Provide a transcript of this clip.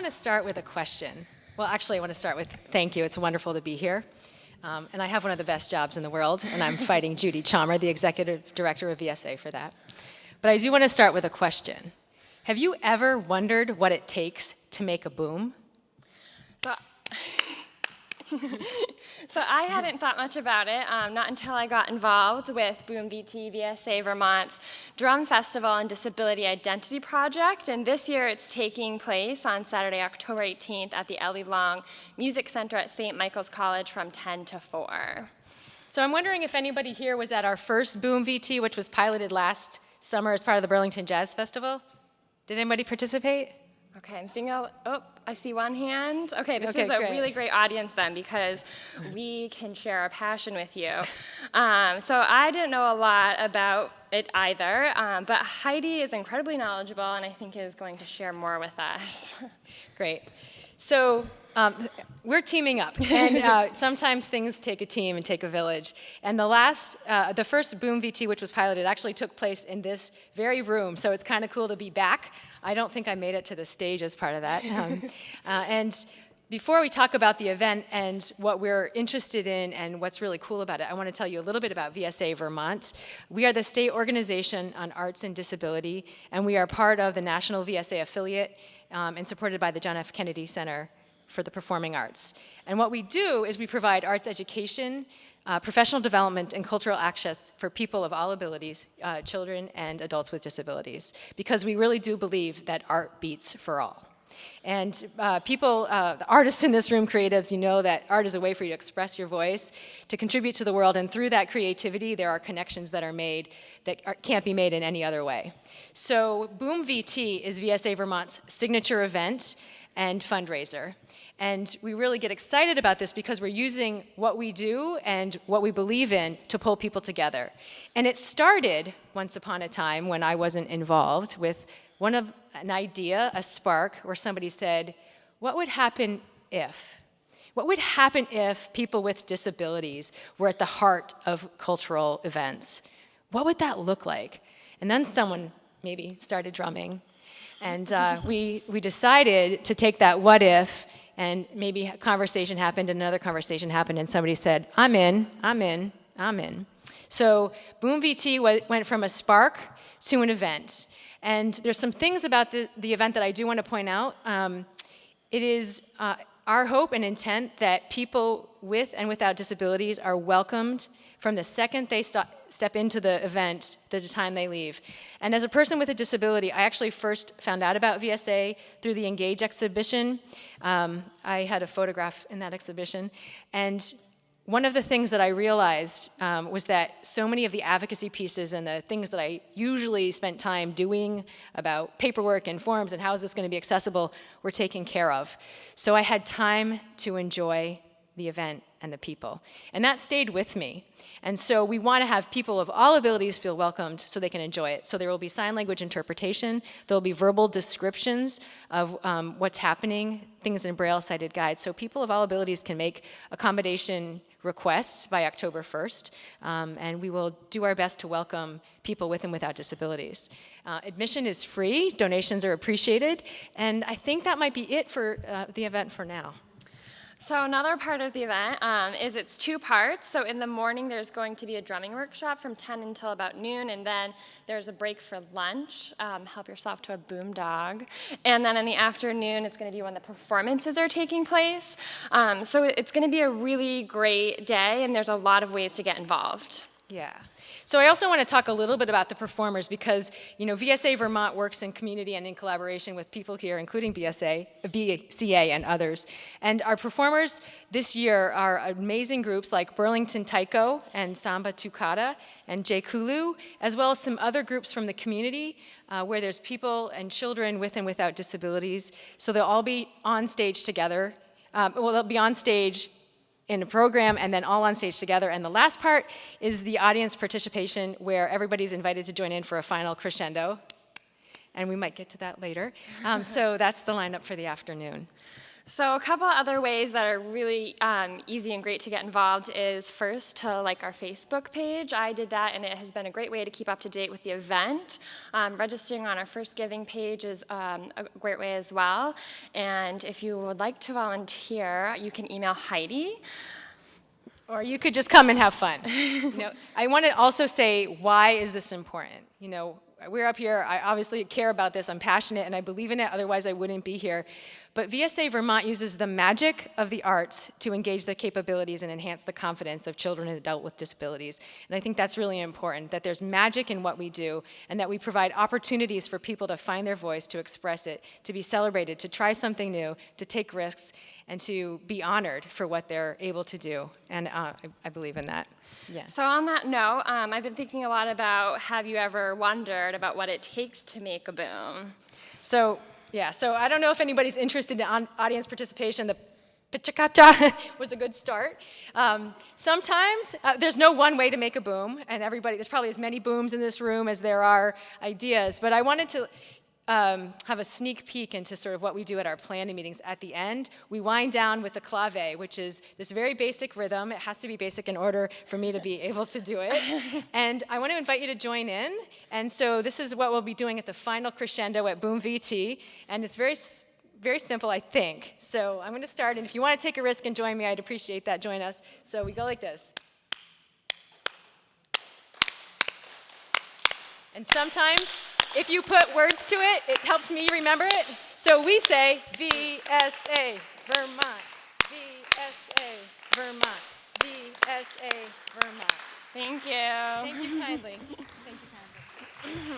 want to start with a question. Well, actually, I want to start with thank you. It's wonderful to be here. And I have one of the best jobs in the world, and I'm fighting Judy Chalmer, the executive director of VSA, for that. But I do want to start with a question. Have you ever wondered what it takes to make a boom? So I hadn't thought much about it, not until I got involved with Boom VT VSA Vermont's Drum Festival and Disability Identity Project, and this year it's taking place on Saturday, October 18th at the Ellie Long Music Center at St. Michael's College from 10 to 4. So I'm wondering if anybody here was at our first Boom VT, which was piloted last summer as part of the Burlington Jazz Festival. Did anybody participate? Okay, I'm seeing I see one hand. Okay, this Okay, is a great. really great audience then, because we can share our passion with you. So I didn't know a lot about it either, but Heidi is incredibly knowledgeable and I think is going to share more with us. Great. So we're teaming up, and sometimes things take a team and take a village. And the first Boom VT, which was piloted, actually took place in this very room, so it's kind of cool to be back. I don't think I made it to the stage as part of that. And before we talk about the event and what we're interested in and what's really cool about it, I want to tell you a little bit about VSA Vermont. We are the state organization on arts and disability, and we are part of the National VSA affiliate and supported by the John F. Kennedy Center for the Performing Arts. And what we do is we provide arts education, professional development, and cultural access for people of all abilities, children and adults with disabilities, because we really do believe that art beats for all. And the artists in this room, creatives, you know that art is a way for you to express your voice, to contribute to the world, and through that creativity, there are connections that are made that can't be made in any other way. So Boom VT is VSA Vermont's signature event and fundraiser. And we really get excited about this because we're using what we do and what we believe in to pull people together. And it started once upon a time when I wasn't involved with an idea, a spark, where somebody said, what would happen if? What would happen if people with disabilities were at the heart of cultural events? What would that look like? And then someone maybe started drumming. And we decided to take that what if, and maybe a conversation happened, another conversation happened, and somebody said, I'm in, I'm in, I'm in. So Boom VT went from a spark to an event. And there's some things about the event that I do want to point out. It is our hope and intent that people with and without disabilities are welcomed from the second they step into the event to the time they leave. And as a person with a disability, I actually first found out about VSA through the Engage exhibition. I had a photograph in that exhibition. And one of the things that I realized was that so many of the advocacy pieces and the things that I usually spent time doing about paperwork and forms and how is this going to be accessible were taken care of. So I had time to enjoy the event and the people. And that stayed with me. And so we want to have people of all abilities feel welcomed so they can enjoy it. So there will be sign language interpretation, there will be verbal descriptions of what's happening, things in Braille sighted guides, so people of all abilities can make accommodation requests by October 1st, and we will do our best to welcome people with and without disabilities. Admission is free, donations are appreciated, and I think that might be it for the event for now. So another part of the event is it's two parts. So in the morning, there's going to be a drumming workshop from 10 until about noon, and then there's a break for lunch. Help yourself to a boom dog. And then in the afternoon, it's going to be when the performances are taking place. So it's going to be a really great day, and there's a lot of ways to get involved. Yeah. So I also want to talk a little bit about the performers because, you know, VSA Vermont works in community and in collaboration with people here, including BCA and others. And our performers this year are amazing groups like Burlington Taiko and Sambatucada and Kulu, as well as some other groups from the community where there's people and children with and without disabilities. So they'll all be on stage together. They'll be on stage in a program and then all on stage together. And the last part is the audience participation where everybody's invited to join in for a final crescendo. And we might get to that later. So that's the lineup for the afternoon. So a couple other ways that are really easy and great to get involved is first to like our Facebook page. I did that, and it has been a great way to keep up to date with the event. Registering on our first giving page is a great way as well. And if you would like to volunteer, you can email Heidi. Or you could just come and have fun. I want to also say, why is this important? We're up here, I obviously care about this, I'm passionate, and I believe in it, otherwise I wouldn't be here. But VSA Vermont uses the magic of the arts to engage the capabilities and enhance the confidence of children and adults with disabilities. And I think that's really important, that there's magic in what we do, and that we provide opportunities for people to find their voice, to express it, to be celebrated, to try something new, to take risks, and to be honored for what they're able to do. And I believe in that. Yeah. So on that note, I've been thinking a lot about, have you ever wondered about what it takes to make a boom? So I don't know if anybody's interested in audience participation. The PechaKucha was a good start. Sometimes there's no one way to make a boom, and there's probably as many booms in this room as there are ideas, but I wanted to have a sneak peek into sort of what we do at our planning meetings. At the end, we wind down with the clave, which is this very basic rhythm. It has to be basic in order for me to be able to do it. And I want to invite you to join in. And so this is what we'll be doing at the final crescendo at Boom VT. And it's very simple, I think. So I'm going to start, and if you want to take a risk and join me, I'd appreciate that. Join us. So we go like this. And sometimes, if you put words to it, it helps me remember it. So we say VSA, Vermont, VSA, Vermont, VSA, Vermont. Thank you. Thank you kindly. Thank you kindly.